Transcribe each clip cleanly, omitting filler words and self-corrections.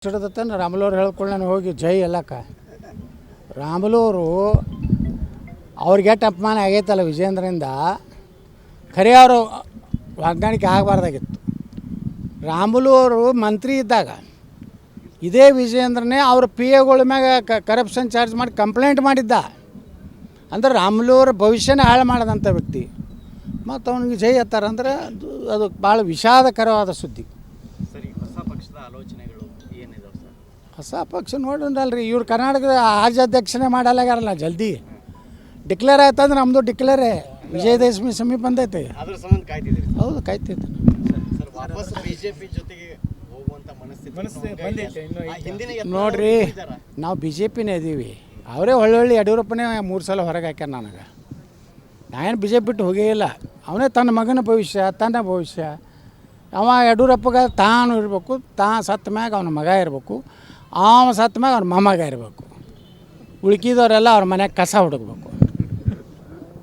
ಹಿಡಿದತ್ತನ ರಾಮುಲವ್ರು ಹೇಳ್ಕೊಂಡು ನಾನು ಹೋಗಿ ಜೈ ಎಲ್ಲಕ್ಕ ರಾಮುಲವರು ಅವ್ರಿಗೆ ಎಷ್ಟು ಅಪಮಾನ ಆಗೈತಲ್ಲ ವಿಜೇಂದ್ರಿಂದ ಖರೆ ಅವರು ವಾಗ್ದಾನಿಕೆ ಆಗಬಾರ್ದಾಗಿತ್ತು. ರಾಮುಲವರು ಮಂತ್ರಿ ಇದ್ದಾಗ ಇದೇ ವಿಜೇಂದ್ರನೇ ಅವ್ರ ಪಿ ಎಗಳ ಮ್ಯಾಗ ಕರಪ್ಷನ್ ಚಾರ್ಜ್ ಮಾಡಿ ಕಂಪ್ಲೇಂಟ್ ಮಾಡಿದ್ದ. ಅಂದ್ರೆ ರಾಮುಲವ್ರ ಭವಿಷ್ಯನೇ ಹಾಳು ಮಾಡದಂಥ ವ್ಯಕ್ತಿ ಮತ್ತು ಅವನಿಗೆ ಜೈ ಎತ್ತಾರಂದ್ರೆ ಅದು ಭಾಳ ವಿಷಾದಕರವಾದ ಸುದ್ದಿ. ಹೊಸ ಪಕ್ಷ ನೋಡ್ರಲ್ರಿ, ಇವ್ರು ಕರ್ನಾಟಕದ ರಾಜ್ಯಾಧ್ಯಕ್ಷನೇ ಮಾಡಲಾಗ್ಯಾರಲ್ಲ. ಜಲ್ದಿ ಡಿಕ್ಲೇರ್ ಆಯ್ತಂದ್ರೆ ನಮ್ಮದು ಡಿಕ್ಲೇರೇ ವಿಜಯದಶಮಿ ಸಮೀಪ ಬಂದೈತೆ. ಹೌದು, ಕಾಯ್ತೈತೆ. ನೋಡ್ರಿ, ನಾವು ಬಿ ಜೆ ಪಿನೇ ಇದ್ದೀವಿ. ಅವರೇ ಒಳ್ಳೊಳ್ಳೆ ಯಡಿಯೂರಪ್ಪನೇ 3 ಸಲ ಹೊರಗೆ ಹಾಕ್ಯಾರ ನನಗೆ. ನಾನೇನು ಬಿ ಜೆ ಪಿ ಬಿಟ್ಟು ಹೋಗೇ ಇಲ್ಲ. ಅವನೇ ತನ್ನ ಮಗನ ಭವಿಷ್ಯ, ತನ್ನ ಭವಿಷ್ಯ. ಅವ ಯಡಿಯೂರಪ್ಪಗೆ ತಾನು ಇರಬೇಕು, ಸತ್ತ ಮ್ಯಾಗ ಅವನ ಮಗ ಇರಬೇಕು, ಸತ್ತ ಮ್ಯಾಗ ಅವ್ರ ಮೊಮ್ಮಗ ಇರಬೇಕು. ಉಳ್ಕಿದವರೆಲ್ಲ ಅವ್ರ ಮನೆಯಾಗ ಕಸ ಹುಡುಕ್ಬೇಕು.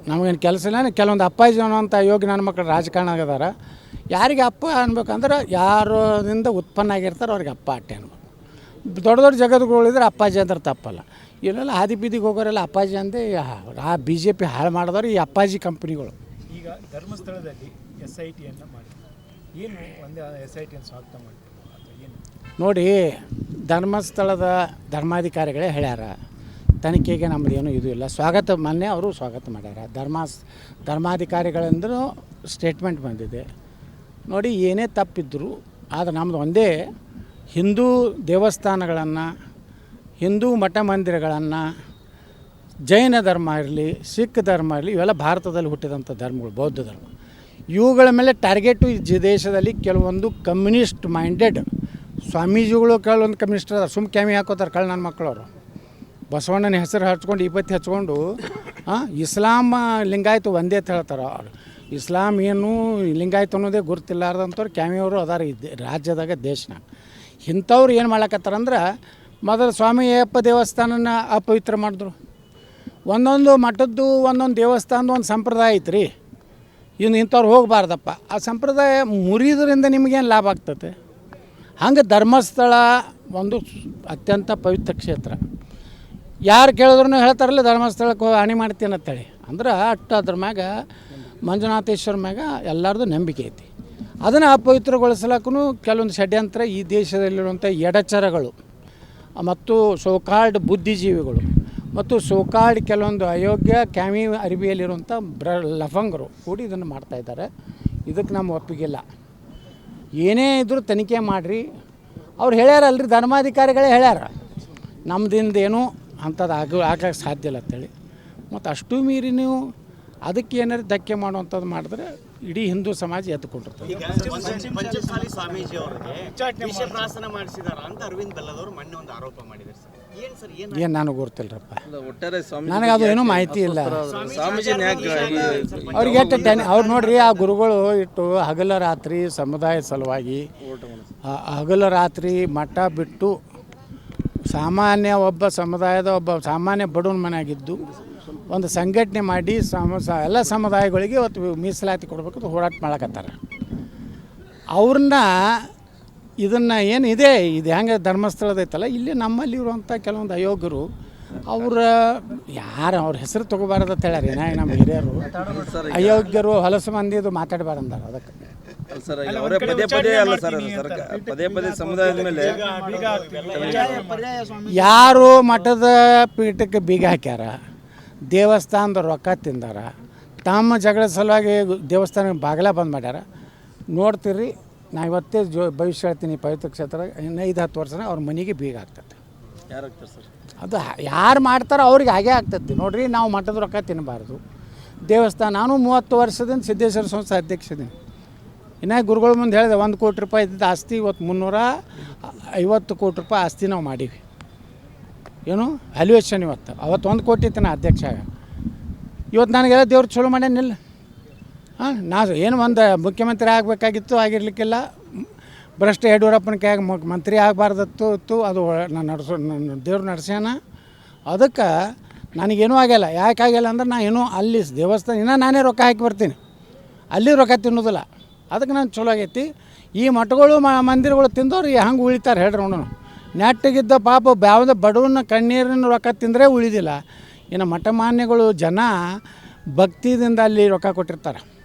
ನಮಗೇನು ಕೆಲಸ ಇಲ್ಲ. ಕೆಲವೊಂದು ಅಪ್ಪಾಜಿ ಅನ್ನೋಂಥ ಯೋಗ್ಯ ನನ್ನ ಮಕ್ಕಳು ರಾಜಕಾರಣದಾರ. ಯಾರಿಗೆ ಅಪ್ಪ ಅನ್ಬೇಕಂದ್ರೆ ಯಾರಿಂದ ಉತ್ಪನ್ನ ಆಗಿರ್ತಾರೆ ಅವ್ರಿಗೆ ಅಪ್ಪ ಅಟ್ಟೆ ಅನ್ಬೇಕು. ದೊಡ್ಡ ದೊಡ್ಡ ಜಗತ್ತುಗಳಿದ್ರೆ ಅಪ್ಪಾಜಿ ಅಂದ್ರೆ ತಪ್ಪಲ್ಲ. ಇಲ್ಲೆಲ್ಲ ಹಾದಿ ಬೀದಿಗೆ ಹೋಗೋರೆಲ್ಲ ಅಪ್ಪಾಜಿ ಅಂದೇ ಆ ಬಿ ಜೆ ಪಿ ಹಾಳು ಮಾಡಿದವರು ಈ ಅಪ್ಪಾಜಿ ಕಂಪ್ನಿಗಳು. ಈಗ ಧರ್ಮಸ್ಥಳದಲ್ಲಿ SIT ಮಾಡಿ ಏನು ಒಂದೇ SIT ಸ್ವಾಗತ ಮಾಡಿ ಏನು ನೋಡಿ, ಧರ್ಮಸ್ಥಳದ ಧರ್ಮಾಧಿಕಾರಿಗಳೇ ಹೇಳ್ಯಾರ ತನಿಖೆಗೆ ನಮ್ಮದೇನು ಇದು ಇಲ್ಲ. ಸ್ವಾಗತ ಮೊನ್ನೆ ಅವರು ಸ್ವಾಗತ ಮಾಡ್ಯಾರ. ಧರ್ಮಾಧಿಕಾರಿಗಳಿಂದಲೂ ಸ್ಟೇಟ್ಮೆಂಟ್ ಬಂದಿದೆ. ನೋಡಿ, ಏನೇ ತಪ್ಪಿದ್ರು ಆದರೆ ನಮ್ಮದು ಒಂದೇ, ಹಿಂದೂ ದೇವಸ್ಥಾನಗಳನ್ನು, ಹಿಂದೂ ಮಠ ಮಂದಿರಗಳನ್ನು, ಜೈನ ಧರ್ಮ ಇರಲಿ, ಸಿಖ್ ಧರ್ಮ ಇರಲಿ, ಇವೆಲ್ಲ ಭಾರತದಲ್ಲಿ ಹುಟ್ಟಿದಂಥ ಧರ್ಮಗಳು, ಬೌದ್ಧ ಧರ್ಮ. ಇವುಗಳ ಮೇಲೆ ಟಾರ್ಗೆಟು ಈ ದೇಶದಲ್ಲಿ ಕೆಲವೊಂದು ಕಮ್ಯುನಿಸ್ಟ್ ಮೈಂಡೆಡ್ ಸ್ವಾಮೀಜಿಗಳು ಕೆಲವೊಂದು ಕಮ್ಯುನಿಸ್ಟ್ ಅದ. ಸುಮ್ಮ ಕ್ಯಾಮಿ ಹಾಕೋತಾರೆ ಕಳ್ಳ ನನ್ನ ಮಕ್ಕಳವರು. ಬಸವಣ್ಣನ ಹೆಸರು ಹಚ್ಕೊಂಡು ವಿಪತ್ತಿ ಹಚ್ಕೊಂಡು ಇಸ್ಲಾಂ ಲಿಂಗಾಯತು ಒಂದೇ ಅಂತ ಹೇಳ್ತಾರೆ. ಅವ್ರು ಇಸ್ಲಾಂ ಏನು ಲಿಂಗಾಯತು ಅನ್ನೋದೇ ಗುರುತಿಲ್ಲಾರ್ದಂಥವ್ರು ಕ್ಯಾಮಿಯವರು ಅದಾರ ಈ ರಾಜ್ಯದಾಗ, ದೇಶನಾಗ. ಇಂಥವ್ರು ಏನು ಮಾಡ್ಲಕತ್ತಾರಂದ್ರೆ, ಮೊದಲು ಸ್ವಾಮಿ ಅಯ್ಯಪ್ಪ ದೇವಸ್ಥಾನನ ಅಪವಿತ್ರ ಮಾಡಿದ್ರು. ಒಂದೊಂದು ಮಠದ್ದು ಒಂದೊಂದು ದೇವಸ್ಥಾನದ ಒಂದು ಸಂಪ್ರದಾಯ ಐತ್ರಿ. ಇಂಥವ್ರು ಹೋಗಬಾರ್ದಪ್ಪ. ಆ ಸಂಪ್ರದಾಯ ಮುರಿದ್ರಿಂದ ನಿಮಗೇನು ಲಾಭ ಆಗ್ತದೆ? ಹಂಗೆ ಧರ್ಮಸ್ಥಳ ಒಂದು ಅತ್ಯಂತ ಪವಿತ್ರ ಕ್ಷೇತ್ರ. ಯಾರು ಕೇಳಿದ್ರು ಹೇಳ್ತಾರಲ್ಲ ಧರ್ಮಸ್ಥಳಕ್ಕೆ ಹಾನಿ ಮಾಡ್ತೀನಿ ಅಂತೇಳಿ. ಅಂದ್ರೆ ಅಷ್ಟು ಅದ್ರ ಮ್ಯಾಗ ಮಂಜುನಾಥೇಶ್ವರ ಮ್ಯಾಗ ಎಲ್ಲರದು ನಂಬಿಕೆ ಐತಿ. ಅದನ್ನು ಅಪವಿತ್ರಗೊಳಿಸ್ಲಕ್ಕೂ ಕೆಲವೊಂದು ಷಡ್ಯಂತ್ರ ಈ ದೇಶದಲ್ಲಿರುವಂಥ ಎಡಚರಗಳು ಮತ್ತು ಸೋಕಾಲ್ಡ್ ಬುದ್ಧಿಜೀವಿಗಳು ಮತ್ತು ಸೋಕಾಲ್ಡ್ ಕೆಲವೊಂದು ಅಯೋಗ್ಯ ಕ್ಯಾಮಿ ಅರಿವಿಯಲ್ಲಿರುವಂಥ ಲಫಂಗರು ಕೂಡಿ ಇದನ್ನು ಮಾಡ್ತಾಯಿದ್ದಾರೆ. ಇದಕ್ಕೆ ನಮ್ಮ ಒಪ್ಪಿಗಿಲ್ಲ. ಏನೇ ಇದ್ದರೂ ತನಿಖೆ ಮಾಡಿರಿ. ಅವ್ರು ಹೇಳ್ಯಾರಲ್ರಿ, ಧರ್ಮಾಧಿಕಾರಿಗಳೇ ಹೇಳ್ಯಾರ ನಮ್ಮದಿಂದ ಏನೂ ಅಂಥದ್ದು ಆಗ್ಲಿಕ್ಕೆ ಸಾಧ್ಯ ಇಲ್ಲ ಅಂತೇಳಿ. ಮತ್ತು ಅಷ್ಟು ಮೀರಿ ನೀವು ಅದಕ್ಕೆ ಏನಾರು ಧಕ್ಕೆ ಮಾಡುವಂಥದ್ದು ಮಾಡಿದ್ರೆ ಇಡೀ ಹಿಂದೂ ಸಮಾಜ ಎದ್ದುಕೊಂಡಿರ್ತದೆ. ಏನು ನನಗೆ ಗೊತ್ತಿಲ್ಲರಪ್ಪ, ನನಗೆ ಅದು ಏನೂ ಮಾಹಿತಿ ಇಲ್ಲ. ಅವ್ರಿಗೆ ಅವ್ರು ನೋಡ್ರಿ, ಆ ಗುರುಗಳು ಇಟ್ಟು ಹಗಲ ರಾತ್ರಿ ಸಮುದಾಯ ಸಲುವಾಗಿ ಹಗಲ ರಾತ್ರಿ ಮಠ ಬಿಟ್ಟು ಸಾಮಾನ್ಯ ಒಬ್ಬ ಸಮುದಾಯದ ಒಬ್ಬ ಸಾಮಾನ್ಯ ಬಡವನ ಮನೆಯಾಗಿದ್ದು ಒಂದು ಸಂಘಟನೆ ಮಾಡಿ ಎಲ್ಲ ಸಮುದಾಯಗಳಿಗೆ ಇವತ್ತು ಮೀಸಲಾತಿ ಕೊಡಬೇಕಂತ ಹೋರಾಟ ಮಾಡಕತ್ತಾರೆ. ಅವ್ರನ್ನ ಇದನ್ನು ಏನಿದೆ ಇದು ಹೆಂಗೆ ಧರ್ಮಸ್ಥಳದ ಐತಲ್ಲ, ಇಲ್ಲಿ ನಮ್ಮಲ್ಲಿ ಇರುವಂಥ ಕೆಲವೊಂದು ಅಯೋಗ್ಯರು ಅವ್ರ ಹೆಸರು ತೊಗೋಬಾರ್ದು ಅಂತ ಹೇಳ್ಯಾರ. ನಮ್ಮ ಹಿರಿಯರು ಅಯೋಗ್ಯರು ಹೊಲಸು ಮಂದಿದು ಮಾತಾಡಬಾರ್ದಾರ. ಅದಕ್ಕೆ ಯಾರು ಮಠದ ಪೀಠಕ್ಕೆ ಬೀಗ ಹಾಕ್ಯಾರ, ದೇವಸ್ಥಾನದ ರೊಕ್ಕ ತಿಂದಾರ, ತಮ್ಮ ಜಗಳ ಸಲುವಾಗಿ ದೇವಸ್ಥಾನಕ್ಕೆ ಬಾಗಿಲ ಬಂದ್ ಮಾಡ್ಯಾರ. ನೋಡ್ತೀರಿ, ನಾ ಇವತ್ತೇ ಭವಿಷ್ಯ ಹೇಳ್ತೀನಿ, ಪವಿತ್ರ ಕ್ಷೇತ್ರ ಇನ್ನು 5-10 ವರ್ಷ ಅವ್ರ ಮನೆಗೆ ಬೀಗ ಆಗ್ತದೆ. ಅದು ಯಾರು ಮಾಡ್ತಾರೋ ಅವ್ರಿಗೆ ಹಾಗೇ ಆಗ್ತದೆ. ನೋಡಿರಿ, ನಾವು ಮಠದ ರೊಕ್ಕ ತಿನ್ನಬಾರ್ದು. ದೇವಸ್ಥಾನ ನಾನು 30 ವರ್ಷದಿಂದ ಸಿದ್ದೇಶ್ವರ ಸಂಸ್ಥೆ ಅಧ್ಯಕ್ಷದೀನಿ. ಇನ್ನು ಗುರುಗಳ ಮುಂದೆ ಹೇಳಿದೆ, 1 ಕೋಟಿ ರೂಪಾಯಿ ಇದ್ದಿದ್ದು ಆಸ್ತಿ ಇವತ್ತು 350 ಕೋಟಿ ರೂಪಾಯಿ ಆಸ್ತಿ ನಾವು ಮಾಡೀವಿ. ಏನು ವ್ಯಾಲ್ಯೂಯೇಷನ್ ಇವತ್ತು. ಅವತ್ತು 1 ಕೋಟಿ ಇತ್ತು ನಾ ಅಧ್ಯಕ್ಷ. ಇವತ್ತು ನನಗೆಲ್ಲ ದೇವ್ರು ಚಲೋ ಮಾಡ್ಯಾನಿಲ್ಲ. ನಾನು ಏನು ಒಂದು ಮುಖ್ಯಮಂತ್ರಿ ಆಗಬೇಕಾಗಿತ್ತು, ಆಗಿರ್ಲಿಕ್ಕಿಲ್ಲ. ಭ್ರಷ್ಟ ಯಡಿಯೂರಪ್ಪನ ಕೈಯಾಗ ಮಂತ್ರಿ ಆಗಬಾರ್ದತ್ತು. ಅದು ನಾನು ದೇವ್ರು ನಡೆಸ್ಯಾನ. ಅದಕ್ಕೆ ನನಗೇನೂ ಆಗ್ಯಾಲ್ಲ. ಯಾಕೆ ಆಗ್ಯಾಲ್ಲ ಅಂದ್ರೆ ನಾ ಏನೂ ಅಲ್ಲಿ ದೇವಸ್ಥಾನ ಇನ್ನೂ ನಾನೇ ರೊಕ್ಕ ಹಾಕಿ ಬರ್ತೀನಿ, ಅಲ್ಲಿ ರೊಕ್ಕ ತಿನ್ನೋದಿಲ್ಲ. ಅದಕ್ಕೆ ನಾನು ಚಲೋ ಆಗೈತಿ. ಈ ಮಠಗಳು ಮಂದಿರಗಳು ತಿಂದವ್ರು ಹಂಗೆ ಉಳಿತಾರೆ ಹೇಳ್ರಿ ನೋಡೋಣ. ನೆಟ್ಟಗಿದ್ದ ಪಾಪ ಯಾವುದೋ ಬಡವನ ಕಣ್ಣೀರಿನ ರೊಕ್ಕ ತಿಂದರೆ ಉಳಿದಿಲ್ಲ. ಇನ್ನು ಮಠಮಾನ್ಯಗಳು ಜನ ಭಕ್ತಿದಿಂದ ಅಲ್ಲಿ ರೊಕ್ಕ ಕೊಟ್ಟಿರ್ತಾರೆ.